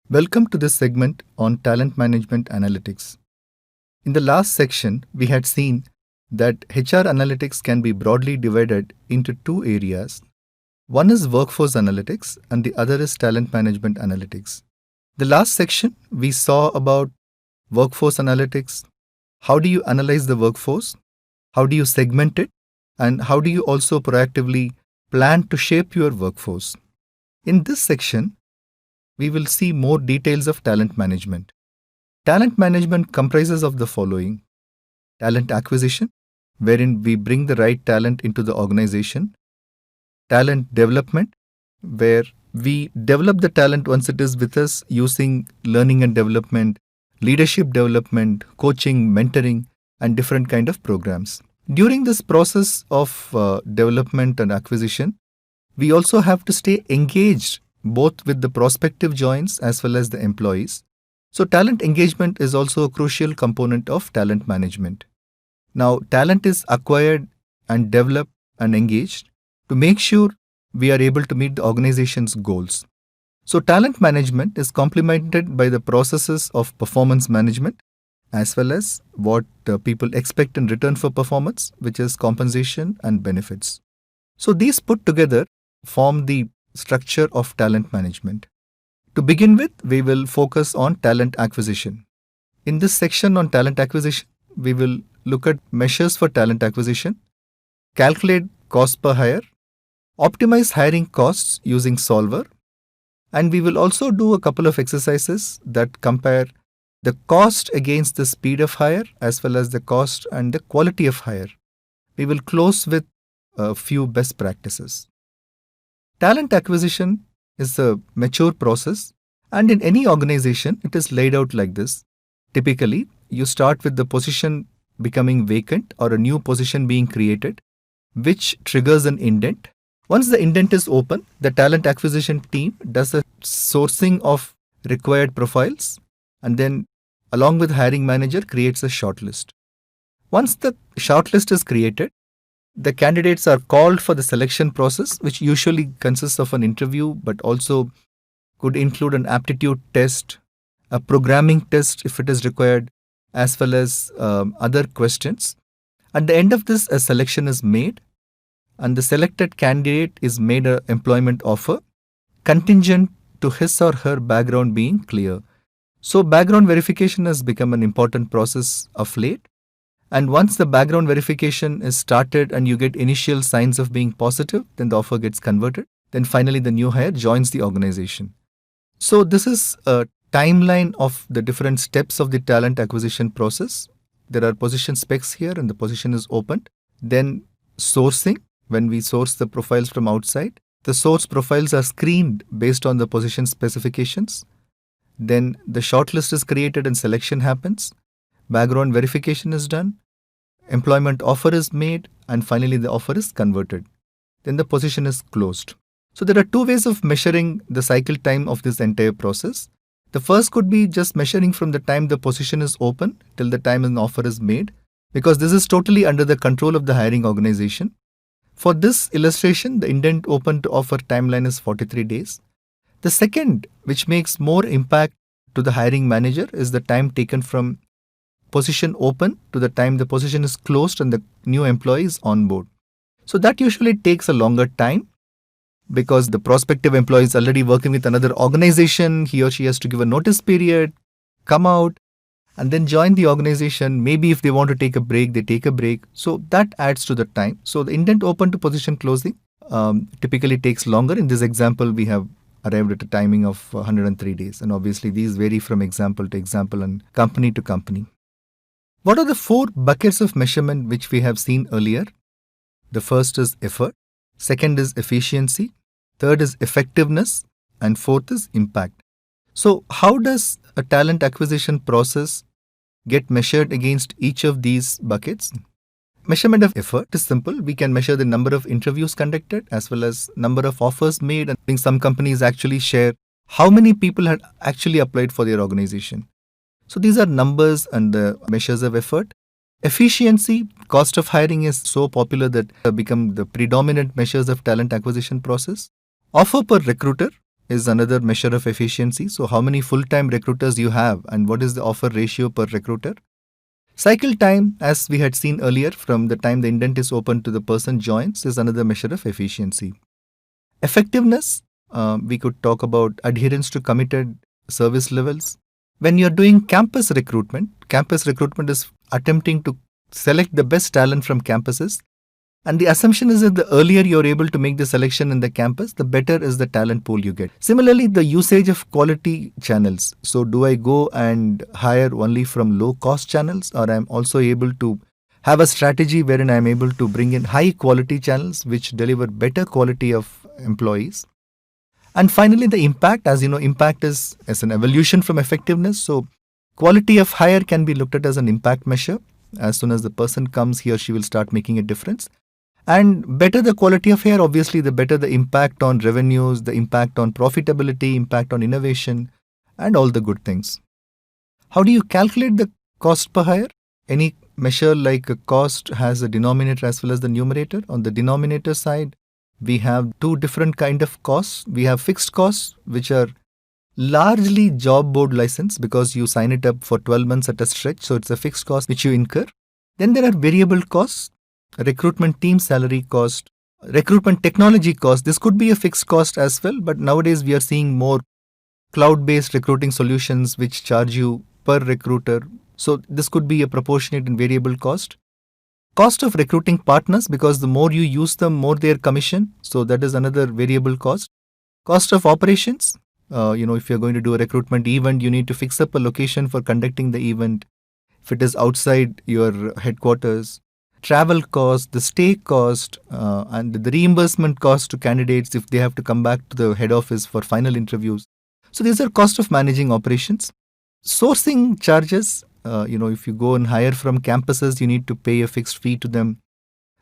Welcome to this segment on talent management analytics. In the last section, we had seen that HR analytics can be broadly divided into two areas. One is workforce analytics and the other is talent management analytics. The last section, we saw about workforce analytics. How do you analyze the workforce? How do you segment it? And how do you also proactively plan to shape your workforce? In this section, we will see more details of talent management. Talent management comprises of the following: talent acquisition, wherein we bring the right talent into the organization; talent development, where we develop the talent once it is with us using learning and development, leadership development, coaching, mentoring, and different kind of programs. During this process of development and acquisition, we also have to stay engaged both with the prospective joins as well as the employees. So talent engagement is also a crucial component of talent management. Now, talent is acquired and developed and engaged to make sure we are able to meet the organization's goals. So talent management is complemented by the processes of performance management as well as what people expect in return for performance, which is compensation and benefits. So these put together form the structure of talent management. To begin with, we will focus on talent acquisition. In this section on talent acquisition, we will look at measures for talent acquisition, calculate cost per hire, optimize hiring costs using Solver, and we will also do a couple of exercises that compare the cost against the speed of hire as well as the cost and the quality of hire. We will close with a few best practices. Talent acquisition is a mature process, and in any organization, it is laid out like this. Typically, you start with the position becoming vacant or a new position being created, which triggers an indent. Once the indent is open, the talent acquisition team does a sourcing of required profiles and then, along with hiring manager, creates a shortlist. Once the shortlist is created, the candidates are called for the selection process, which usually consists of an interview but also could include an aptitude test, a programming test if it is required, as well as other questions. At the end of this, a selection is made and the selected candidate is made an employment offer contingent to his or her background being clear. So background verification has become an important process of late. And once the background verification is started and you get initial signs of being positive, then the offer gets converted. Then finally, the new hire joins the organization. So this is a timeline of the different steps of the talent acquisition process. There are position specs here and the position is opened. Then sourcing, when we source the profiles from outside. The source profiles are screened based on the position specifications. Then the shortlist is created and selection happens. Background verification is done, employment offer is made, and finally the offer is converted. Then the position is closed. So there are two ways of measuring the cycle time of this entire process. The first could be just measuring from the time the position is open till the time an offer is made, because this is totally under the control of the hiring organization. For this illustration, the indent open to offer timeline is 43 days. The second, which makes more impact to the hiring manager, is the time taken from position open to the time the position is closed and the new employee is on board. So that usually takes a longer time because the prospective employee is already working with another organization. He or she has to give a notice period, come out, and then join the organization. Maybe if they want to take a break, they take a break. So that adds to the time. So the indent open to position closing typically takes longer. In this example, we have arrived at a timing of 103 days. And obviously, these vary from example to example and company to company. What are the four buckets of measurement which we have seen earlier? The first is effort, second is efficiency, third is effectiveness, and fourth is impact. So how does a talent acquisition process get measured against each of these buckets? Measurement of effort is simple. We can measure the number of interviews conducted as well as number of offers made. And I think some companies actually share how many people had actually applied for their organization. So these are numbers and the measures of effort. Efficiency, cost of hiring is so popular that have become the predominant measures of talent acquisition process. Offer per recruiter, is another measure of efficiency. So how many full-time recruiters you have and what is the offer ratio per recruiter. Cycle time, as we had seen earlier, from the time the indent is open to the person joins, is another measure of efficiency. Effectiveness, we could talk about adherence to committed service levels. When you're doing campus recruitment is attempting to select the best talent from campuses. And the assumption is that the earlier you're able to make the selection in the campus, the better is the talent pool you get. Similarly, the usage of quality channels. So do I go and hire only from low cost channels, or I'm also able to have a strategy wherein I'm able to bring in high quality channels which deliver better quality of employees? And finally, the impact. As you know, impact is an evolution from effectiveness. So quality of hire can be looked at as an impact measure. As soon as the person comes, he or she will start making a difference. And better the quality of hire, obviously, the better the impact on revenues, the impact on profitability, impact on innovation, and all the good things. How do you calculate the cost per hire? Any measure like a cost has a denominator as well as the numerator. On the denominator side, we have two different kind of costs. We have fixed costs, which are largely job board license because you sign it up for 12 months at a stretch. So it's a fixed cost which you incur. Then there are variable costs, recruitment team salary cost, recruitment technology cost. This could be a fixed cost as well, but nowadays we are seeing more cloud-based recruiting solutions which charge you per recruiter. So this could be a proportionate and variable cost. Cost of recruiting partners, because the more you use them, more their commission. So that is another variable cost. Cost of operations. If you're going to do a recruitment event, you need to fix up a location for conducting the event. If it is outside your headquarters, travel cost, the stay cost, and the reimbursement cost to candidates if they have to come back to the head office for final interviews. So these are cost of managing operations. Sourcing charges. If you go and hire from campuses, you need to pay a fixed fee to them.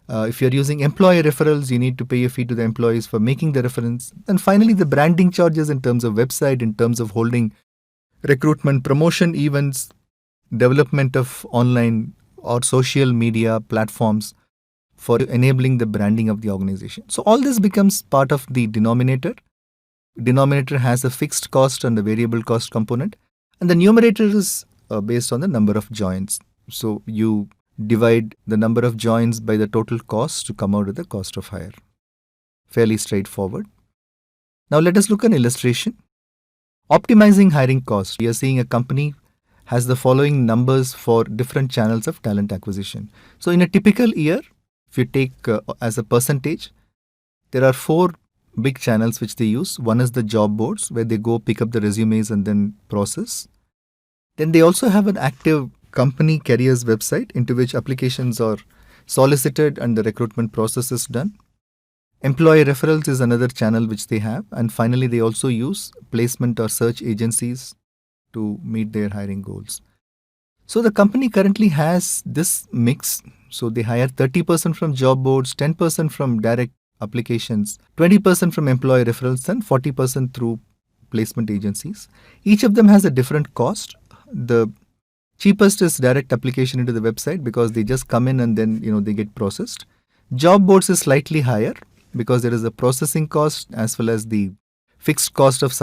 If you're using employer referrals, you need to pay a fee to the employees for making the reference. And finally, the branding charges in terms of website, in terms of holding recruitment promotion events, development of online or social media platforms for enabling the branding of the organization. So all this becomes part of the denominator. Denominator has a fixed cost and a variable cost component. And the numerator is based on the number of joins. So you divide the number of joins by the total cost to come out with the cost of hire. Fairly straightforward. Now let us look at an illustration. Optimizing hiring cost. We are seeing a company has the following numbers for different channels of talent acquisition. So in a typical year, if you take as a percentage, there are 4 big channels which they use. One is the job boards where they go pick up the resumes and then process. Then they also have an active company careers website into which applications are solicited and the recruitment process is done. Employee referrals is another channel which they have. And finally, they also use placement or search agencies to meet their hiring goals. So the company currently has this mix. So they hire 30% from job boards, 10% from direct applications, 20% from employee referrals, and 40% through placement agencies. Each of them has a different cost. The cheapest is direct application into the website because they just come in and then they get processed. Job boards is slightly higher because there is a processing cost as well as the fixed cost of